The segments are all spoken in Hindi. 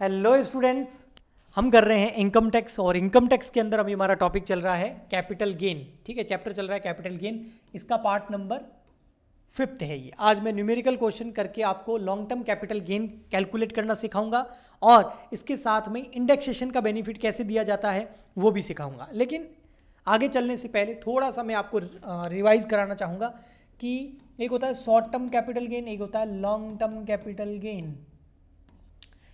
हेलो स्टूडेंट्स, हम कर रहे हैं इनकम टैक्स और इनकम टैक्स के अंदर अभी हमारा टॉपिक चल रहा है कैपिटल गेन। ठीक है, चैप्टर चल रहा है कैपिटल गेन, इसका पार्ट नंबर 5 है ये। आज मैं न्यूमेरिकल क्वेश्चन करके आपको long term capital gain calculate करना सिखाऊंगा और इसके साथ में इंडेक्सेशन का बेनिफिट कैसे दिया जाता है वो भी सिखाऊंगा। लेकिन आगे चलने से पहले थोड़ा सा मैं आपको रिवाइज कराना चाहूँगा कि एक होता है शॉर्ट टर्म कैपिटल गेन, एक होता है लॉन्ग टर्म कैपिटल गेन।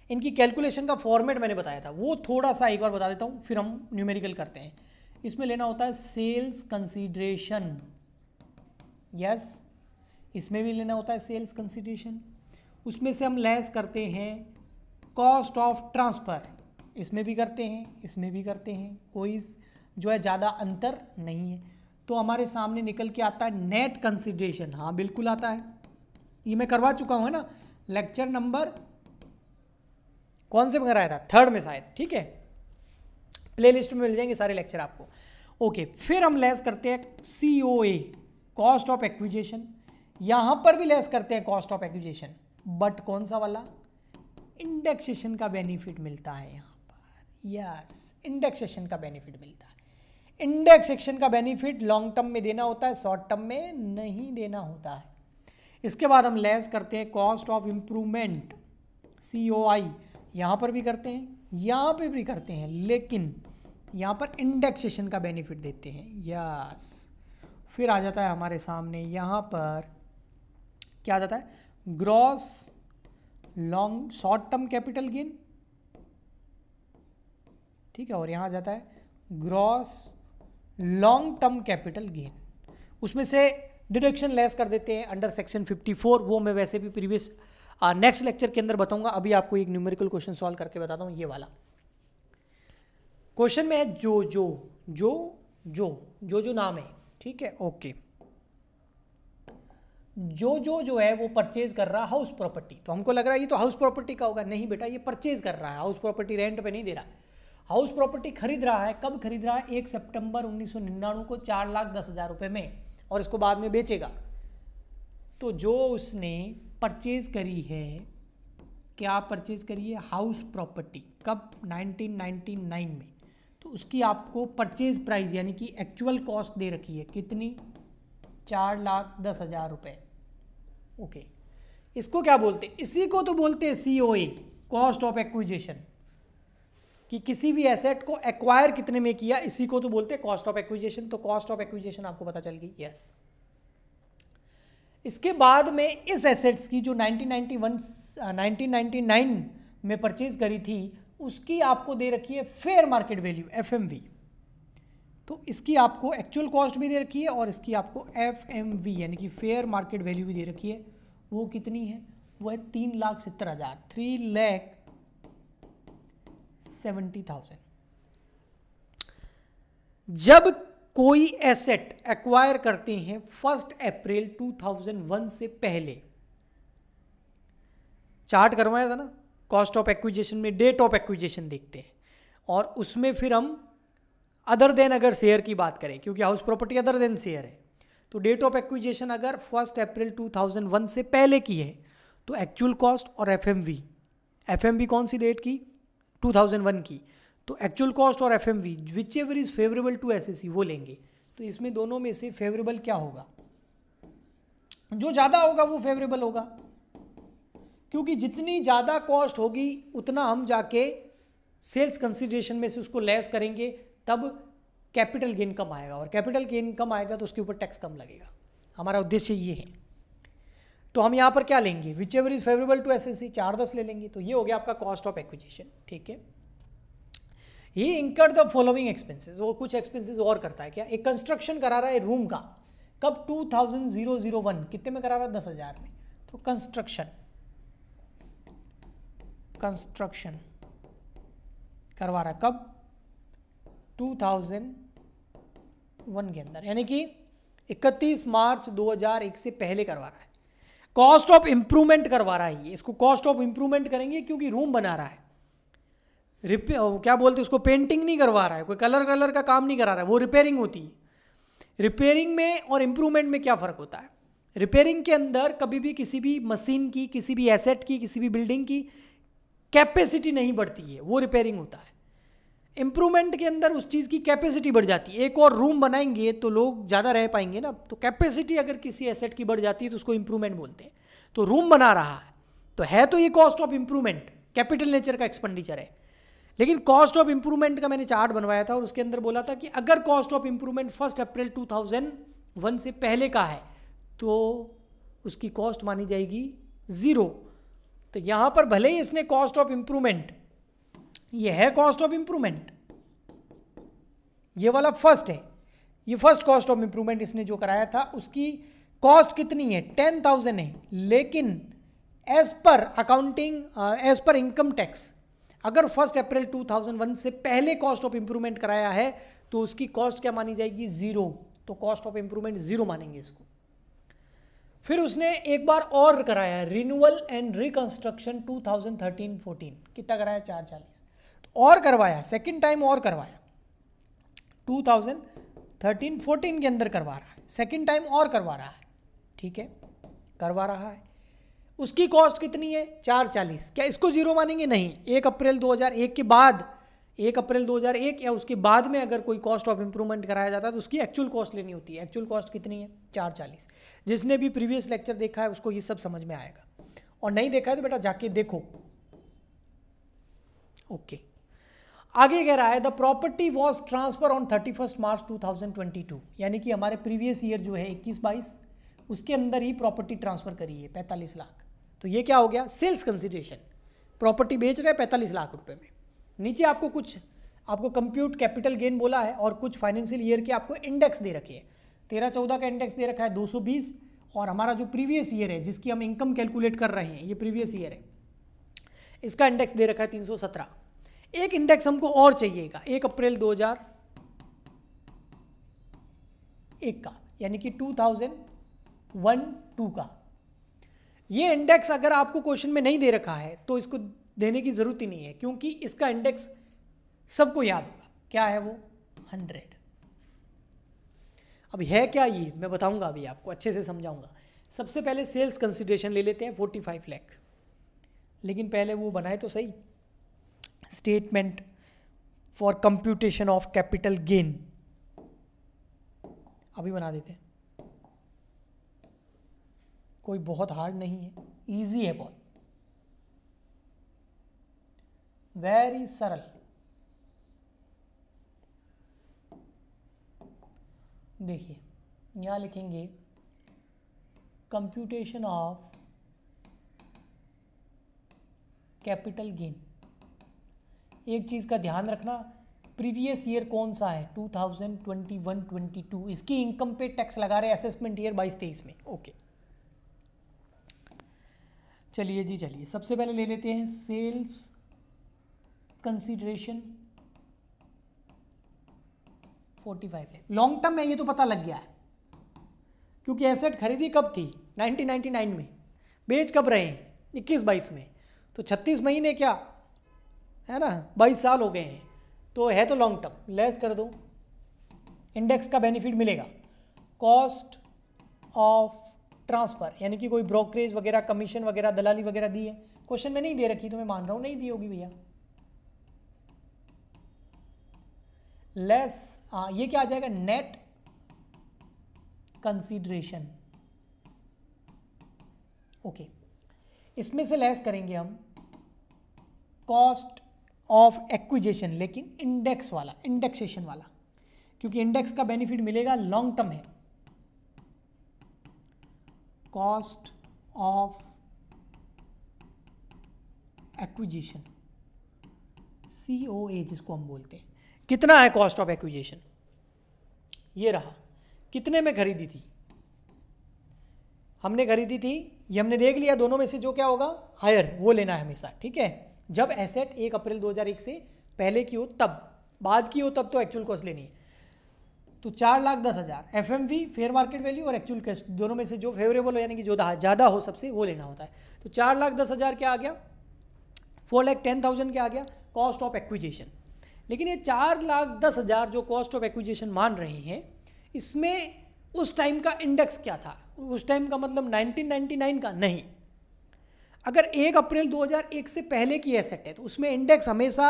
इनकी कैलकुलेशन का फॉर्मेट मैंने बताया था, वो थोड़ा सा एक बार बता देता हूँ, फिर हम न्यूमेरिकल करते हैं। इसमें लेना होता है सेल्स कंसीडरेशन, यस, इसमें भी लेना होता है सेल्स कंसीडरेशन। उसमें से हम लेस करते हैं कॉस्ट ऑफ ट्रांसफ़र, इसमें भी करते हैं, इसमें भी करते हैं, कोई जो है ज़्यादा अंतर नहीं है। तो हमारे सामने निकल के आता है नेट कंसीडरेशन। हाँ बिल्कुल आता है, ये मैं करवा चुका हूँ, है ना, लेक्चर नंबर कौन से में कराया था, 3rd में शायद। ठीक है, प्लेलिस्ट में मिल जाएंगे सारे लेक्चर आपको। ओके, फिर हम लेस करते हैं COA, कॉस्ट ऑफ एक्विजिशन। यहाँ पर भी लेस करते हैं कॉस्ट ऑफ एक्विजिशन, बट कौन सा वाला, इंडेक्सेशन का बेनिफिट मिलता है यहाँ पर। यस, इंडेक्सेशन का बेनिफिट मिलता है। इंडेक्सेशन का बेनिफिट लॉन्ग टर्म में देना होता है, शॉर्ट टर्म में नहीं देना होता है। इसके बाद हम लेस करते हैं कॉस्ट ऑफ इम्प्रूवमेंट, COI, यहाँ पर भी करते हैं, यहाँ पे भी करते हैं, लेकिन यहाँ पर इंडेक्सेशन का बेनिफिट देते हैं। यस, फिर आ जाता है हमारे सामने यहाँ पर क्या आ जाता है, gross long short term capital gain. ठीक है, और यहाँ आ जाता है gross long term capital gain. उसमें से डिडक्शन लेस कर देते हैं अंडर सेक्शन 54, वो मैं वैसे भी प्रीवियस नेक्स्ट लेक्चर के अंदर बताऊंगा। अभी आपको एक न्यूमेरिकल क्वेश्चन सॉल्व करके बताता हूँ। ये वाला क्वेश्चन में है जो नाम है, ठीक है, ओके, जो है वो परचेज कर रहा है हाउस प्रॉपर्टी। तो हमको लग रहा है ये तो हाउस प्रॉपर्टी का होगा, नहीं बेटा, ये परचेज कर रहा है, हाउस प्रॉपर्टी रेंट पे नहीं दे रहा। हाउस प्रॉपर्टी खरीद रहा है, कब खरीद रहा है, 1 सितंबर 1999 को 4,10,000 रुपये में, और इसको बाद में बेचेगा। तो जो उसने परचेज करी है, क्या परचेज करी है, हाउस प्रॉपर्टी, कब, 1999 में। तो उसकी आपको परचेज प्राइस यानी कि एक्चुअल कॉस्ट दे रखी है, कितनी, 4,10,000 रुपये। ओके, इसको क्या बोलते हैं, इसी को तो बोलते हैं COA, कॉस्ट ऑफ एक्विजिशन, कि किसी भी एसेट को एक्वायर कितने में किया, इसी को तो बोलते हैं कॉस्ट ऑफ एक्विजिशन। तो कॉस्ट ऑफ एक्विजिशन आपको पता चल गई, यस। इसके बाद में इस एसेट्स की जो 1999 में परचेज करी थी, उसकी आपको दे रखी है फेयर मार्केट वैल्यू, FMV। तो इसकी आपको एक्चुअल कॉस्ट भी दे रखी है और इसकी आपको FMV यानी कि फेयर मार्केट वैल्यू भी दे रखी है। वो कितनी है, वो है 3,70,000, 3,70,000। जब कोई एसेट एक्वायर करते हैं 1 अप्रैल 2001 से पहले, चार्ट करवाया था ना कॉस्ट ऑफ एक्विजिशन में, डेट ऑफ एक्विजिशन देखते हैं, और उसमें फिर हम अदर देन अगर शेयर की बात करें, क्योंकि house property other than share है, तो डेट ऑफ एक्विजिशन अगर 1 अप्रैल 2001 से पहले की है तो एक्चुअल कॉस्ट और FMV कौन सी डेट की, 2001 की, तो एक्चुअल कॉस्ट और FMV which ever is favourable to SSE वो लेंगे। तो इसमें दोनों में से फेवरेबल क्या होगा, जो ज़्यादा होगा वो फेवरेबल होगा, क्योंकि जितनी ज़्यादा कॉस्ट होगी उतना हम जाके सेल्स कंसिडरेशन में से उसको लेस करेंगे, तब कैपिटल गेन कम आएगा, और कैपिटल गेन कम आएगा तो उसके ऊपर टैक्स कम लगेगा। हमारा उद्देश्य ये है। तो हम यहाँ पर क्या लेंगे, which ever is favourable to SSE, 4,10 ले लेंगे। तो ये हो गया आपका कॉस्ट ऑफ एक्विजिशन। ठीक है, ही इंकर्ड द फॉलोइंग एक्सपेंसेस, वो कुछ एक्सपेंसेस और करता है। क्या, एक कंस्ट्रक्शन करा रहा है रूम का, कब, 2001, कितने में करा रहा है, 10,000 में। तो कंस्ट्रक्शन करवा रहा है कब, 2001 के अंदर, यानी कि 31 मार्च 2001 से पहले करवा रहा है। कॉस्ट ऑफ इंप्रूवमेंट करवा रहा है ये, इसको कॉस्ट ऑफ इंप्रूवमेंट करेंगे क्योंकि रूम बना रहा है, क्या बोलते हैं उसको, पेंटिंग नहीं करवा रहा है, कोई कलर का काम नहीं करा रहा है, वो रिपेयरिंग होती है। रिपेयरिंग में और इम्प्रूवमेंट में क्या फ़र्क होता है, रिपेयरिंग के अंदर कभी भी किसी भी मशीन की, किसी भी एसेट की, किसी भी बिल्डिंग की कैपेसिटी नहीं बढ़ती है, वो रिपेयरिंग होता है। इम्प्रूवमेंट के अंदर उस चीज़ की कैपेसिटी बढ़ जाती है। एक और रूम बनाएंगे तो लोग ज़्यादा रह पाएंगे ना, तो कैपेसिटी अगर किसी एसेट की बढ़ जाती है तो उसको इम्प्रूवमेंट बोलते हैं। तो रूम बना रहा है तो ये cost of improvement, capital nature का एक्सपेंडिचर है। लेकिन कॉस्ट ऑफ इम्प्रूवमेंट का मैंने चार्ट बनवाया था और उसके अंदर बोला था कि अगर कॉस्ट ऑफ इम्प्रूवमेंट 1 अप्रैल 2001 से पहले का है तो उसकी कॉस्ट मानी जाएगी 0। तो यहाँ पर भले ही इसने कॉस्ट ऑफ इम्प्रूवमेंट, ये है कॉस्ट ऑफ इम्प्रूवमेंट, ये वाला फर्स्ट है, ये फर्स्ट कॉस्ट ऑफ इम्प्रूवमेंट इसने जो कराया था उसकी कॉस्ट कितनी है 10,000 है। लेकिन as per accounting, as per income tax, अगर 1 अप्रैल 2001 से पहले कॉस्ट ऑफ इम्प्रूवमेंट कराया है तो उसकी कॉस्ट क्या मानी जाएगी 0। तो कॉस्ट ऑफ इम्प्रूवमेंट 0 मानेंगे इसको। फिर उसने एक बार और कराया रिन्यूअल एंड रिकंस्ट्रक्शन 2013-14, कितना कराया 440, तो और करवाया, सेकंड टाइम और करवाया 2013-14 के अंदर करवा रहा है, सेकंड टाइम और करवा रहा है, ठीक है, करवा रहा है। उसकी कॉस्ट कितनी है 440। क्या इसको 0 मानेंगे? नहीं। 1 अप्रैल 2001 के बाद, 1 अप्रैल 2001 या उसके बाद में अगर कोई कॉस्ट ऑफ इम्प्रूवमेंट कराया जाता है तो उसकी एक्चुअल कॉस्ट लेनी होती है। एक्चुअल कॉस्ट कितनी है 440। जिसने भी प्रीवियस लेक्चर देखा है उसको ये सब समझ में आएगा, और नहीं देखा है तो बेटा जाके देखो। ओके, आगे कह रहा है the property was transfer on 31 मार्च 2022, यानी कि हमारे प्रीवियस ईयर जो है 21-22 उसके अंदर ही प्रॉपर्टी ट्रांसफर करी है 45 लाख। तो ये क्या हो गया सेल्स कंसिडरेशन, प्रॉपर्टी बेच रहे हैं 45 लाख रुपए में। नीचे आपको कुछ कंप्यूट कैपिटल गेन बोला है और कुछ फाइनेंशियल ईयर के आपको इंडेक्स दे रखे हैं। 13-14 का इंडेक्स दे रखा है 220, और हमारा जो प्रीवियस ईयर है जिसकी हम इनकम कैलकुलेट कर रहे हैं, ये प्रीवियस ईयर है, इसका इंडेक्स दे रखा है 317। एक इंडेक्स हमको और चाहिएगा 1 अप्रैल 2001 का, यानी कि 2001-2 का। ये इंडेक्स अगर आपको क्वेश्चन में नहीं दे रखा है तो इसको देने की जरूरत ही नहीं है, क्योंकि इसका इंडेक्स सबको याद होगा। क्या है वो 100। अब है क्या ये मैं बताऊंगा, अभी आपको अच्छे से समझाऊंगा। सबसे पहले सेल्स कंसिडरेशन ले लेते हैं 45 लाख, लेकिन पहले वो बनाए तो सही statement for computation of capital gain, अभी बना देते हैं। कोई बहुत हार्ड नहीं है, इजी है, बहुत वेरी सरल। देखिए यहाँ लिखेंगे कंप्यूटेशन ऑफ कैपिटल गेन। एक चीज़ का ध्यान रखना, प्रीवियस ईयर कौन सा है 2021-22, इसकी इनकम पे टैक्स लगा रहे असेसमेंट ईयर 22-23 में। ओके चलिए जी, चलिए सबसे पहले ले लेते हैं sales consideration 45 lakh. Long term में ये तो पता लग गया है, क्योंकि एसेट खरीदी कब थी 1999 में, बेच कब रहे हैं 21-22 में, तो 36 महीने क्या है ना, 22 साल हो गए हैं, तो है तो लॉन्ग टर्म। लेस कर दो, इंडेक्स का बेनिफिट मिलेगा। कॉस्ट ऑफ ट्रांसफ़र, यानी कि कोई ब्रोकरेज वगैरह, कमीशन वगैरह, दलाली वगैरह दी है, क्वेश्चन में नहीं दे रखी तो मैं मान रहा हूँ नहीं दी होगी भैया। लेस ये क्या आ जाएगा नेट कंसीडरेशन। ओके, इसमें से लेस करेंगे हम कॉस्ट ऑफ एक्विजिशन, लेकिन इंडेक्स वाला, इंडेक्सेशन वाला, क्योंकि इंडेक्स का बेनिफिट मिलेगा लॉन्ग टर्म है। कॉस्ट ऑफ एक्विजिशन COA जिसको हम बोलते हैं। कितना है कॉस्ट ऑफ एक्विजिशन, ये रहा। कितने में खरीदी थी हमने, खरीदी थी ये हमने देख लिया, दोनों में से जो क्या होगा हायर वो लेना है हमेशा, ठीक है। जब एसेट 1 अप्रैल 2001 से पहले की हो तब, बाद की हो तब तो एक्चुअल कॉस्ट लेनी है। तो 4,10,000 FMV फेयर मार्केट वैल्यू और एक्चुअल कॉस्ट दोनों में से जो फेवरेबल हो, यानी कि जो ज़्यादा हो सबसे, वो लेना होता है। तो 4,10,000 क्या आ गया, 4,10,000 क्या आ गया कॉस्ट ऑफ एक्विजिशन। लेकिन ये 4,10,000 जो कॉस्ट ऑफ एक्विजिशन मान रहे हैं, इसमें उस टाइम का इंडेक्स क्या था, उस टाइम का मतलब 1999 का नहीं। अगर 1 अप्रैल 2001 से पहले की एसेट है तो उसमें इंडेक्स हमेशा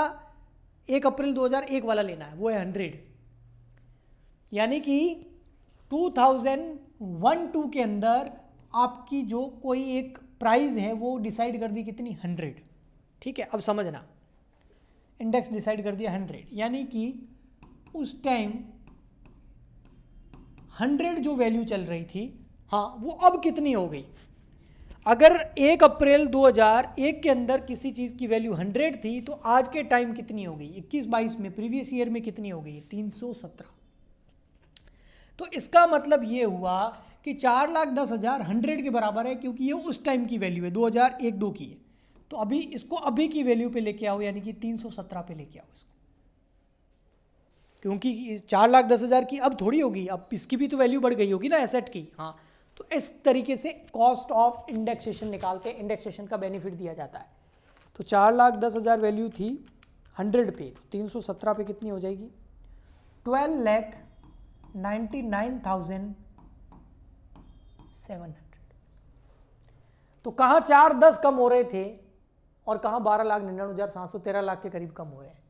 1 अप्रैल 2001 वाला लेना है, वो है 100। यानी कि 2001-2 के अंदर आपकी जो कोई एक प्राइस है वो डिसाइड कर दी कितनी, 100। ठीक है, अब समझना, इंडेक्स डिसाइड कर दिया 100, यानी कि उस टाइम 100 जो वैल्यू चल रही थी, हाँ, वो अब कितनी हो गई। अगर 1 अप्रैल 2001 के अंदर किसी चीज़ की वैल्यू 100 थी तो आज के टाइम कितनी हो गई, 21-22 में, प्रीवियस ईयर में कितनी हो गई, 317। तो इसका मतलब ये हुआ कि 4,10,000 100 के बराबर है, क्योंकि ये उस टाइम की वैल्यू है, 2001-2 की है। तो अभी इसको अभी की वैल्यू पे लेके आओ, यानी कि 317 पे लेके आओ इसको, क्योंकि 4,10,000 की अब थोड़ी होगी, अब इसकी भी तो वैल्यू बढ़ गई होगी ना एसेट की। हाँ, तो इस तरीके से कॉस्ट ऑफ इंडेक्सेशन निकालते हैं, इंडेक्सेशन का बेनिफिट दिया जाता है। तो 4,10,000 वैल्यू थी 100 पे, तो 317 पे कितनी हो जाएगी, 12,99,700। तो कहाँ 4-10 कम हो रहे थे और कहाँ 12,99,700, 13 लाख के करीब कम हो रहे हैं।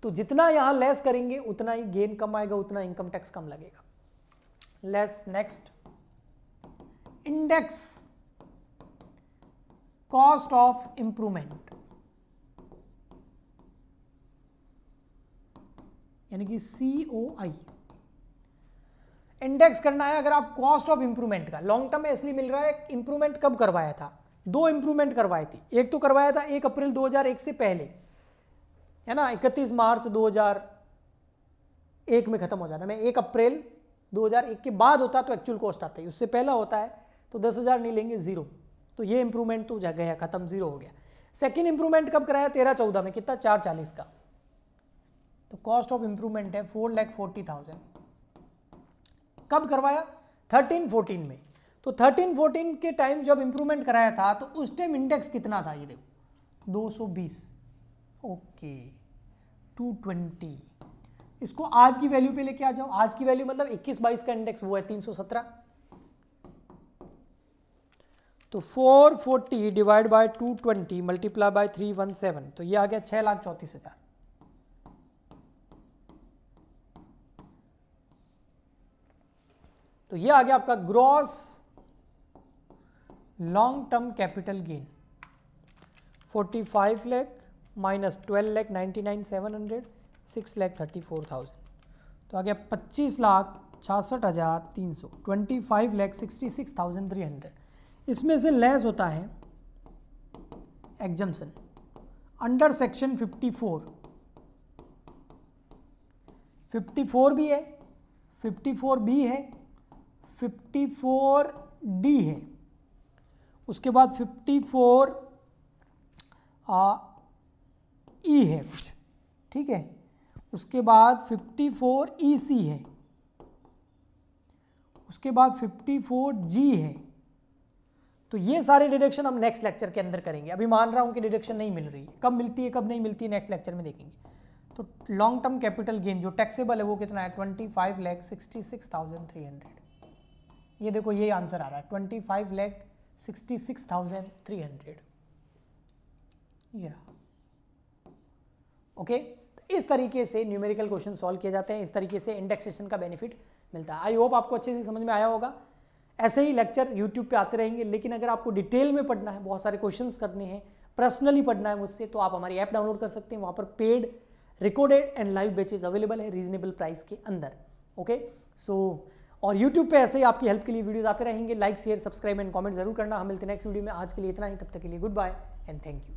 तो जितना यहाँ लेस करेंगे उतना ही गेन कम आएगा, उतना इनकम टैक्स कम लगेगा। Less next, index cost of improvement, यानी कि COI इंडेक्स करना है। अगर आप कॉस्ट ऑफ इंप्रूवमेंट का लॉन्ग टर्म में इसलिए मिल रहा है, इंप्रूवमेंट कब करवाया था, 2 इंप्रूवमेंट करवाई थी। एक तो करवाया था 1 अप्रैल 2001 से पहले, है ना, 31 मार्च 2001 में खत्म हो जाता है। मैं 1 अप्रैल 2001 के बाद होता तो एक्चुअल कॉस्ट आता है, उससे पहला होता है तो 10,000 नहीं लेंगे, 0। तो ये इंप्रूवमेंट तो जा गया, खत्म, 0 हो गया। सेकेंड इंप्रूवमेंट कब कराया, 13-14 में, कितना, 440 का। तो कॉस्ट ऑफ इंप्रूवमेंट है 4,40,000। कब करवाया, 13-14 में। तो 13-14 के टाइम जब इंप्रूवमेंट कराया था तो उस टाइम इंडेक्स कितना था, ये देखो 220, ओके 220। इसको आज की वैल्यू पे लेके आ जाओ, आज की वैल्यू मतलब 21-22 का इंडेक्स वो है 317। तो 440 डिवाइड बाय 220 मल्टीप्लाई बाय 317, तो ये आ गया 6,34,000। तो ये आ गया आपका gross long term capital gain, 45 lakh minus 12,99,700, 6,34,000। तो आ गया 25,66,300, 25,66,300। इसमें से लेस होता है एग्जम्पशन अंडर सेक्शन 54 भी है, 54B है, 54D है, उसके बाद 54E है कुछ, ठीक है, उसके बाद 54EC है, उसके बाद 54G है। तो ये सारे डिडक्शन हम नेक्स्ट लेक्चर के अंदर करेंगे। अभी मान रहा हूं कि डिडक्शन नहीं मिल रही है, कब मिलती है कब नहीं मिलती है नेक्स्ट लेक्चर में देखेंगे। तो लॉन्ग टर्म कैपिटल गेन जो टैक्सेबल है वो कितना है, 25,66,300। ये देखो ये आंसर आ रहा है 25,66,300, ये रहा। ओके, तो इस तरीके से न्यूमेरिकल क्वेश्चन सॉल्व किए जाते हैं, इस तरीके से इंडेक्सेशन का बेनिफिट मिलता है। आई होप आपको अच्छे से समझ में आया होगा। ऐसे ही लेक्चर यूट्यूब पे आते रहेंगे, लेकिन अगर आपको डिटेल में पढ़ना है, बहुत सारे क्वेश्चंस करने हैं, पर्सनली पढ़ना है मुझसे, तो आप हमारी ऐप डाउनलोड कर सकते हैं। वहाँ पर paid, recorded and live batches available है रीजनेबल प्राइस के अंदर। ओके, सो और यूट्यूब पे ऐसे ही आपकी हेल्प के लिए वीडियोस आते रहेंगे। Like, share, subscribe and comment जरूर करना। हम मिलते हैं नेक्स्ट वीडियो में। आज के लिए इतना ही, तब तक के लिए goodbye and thank you.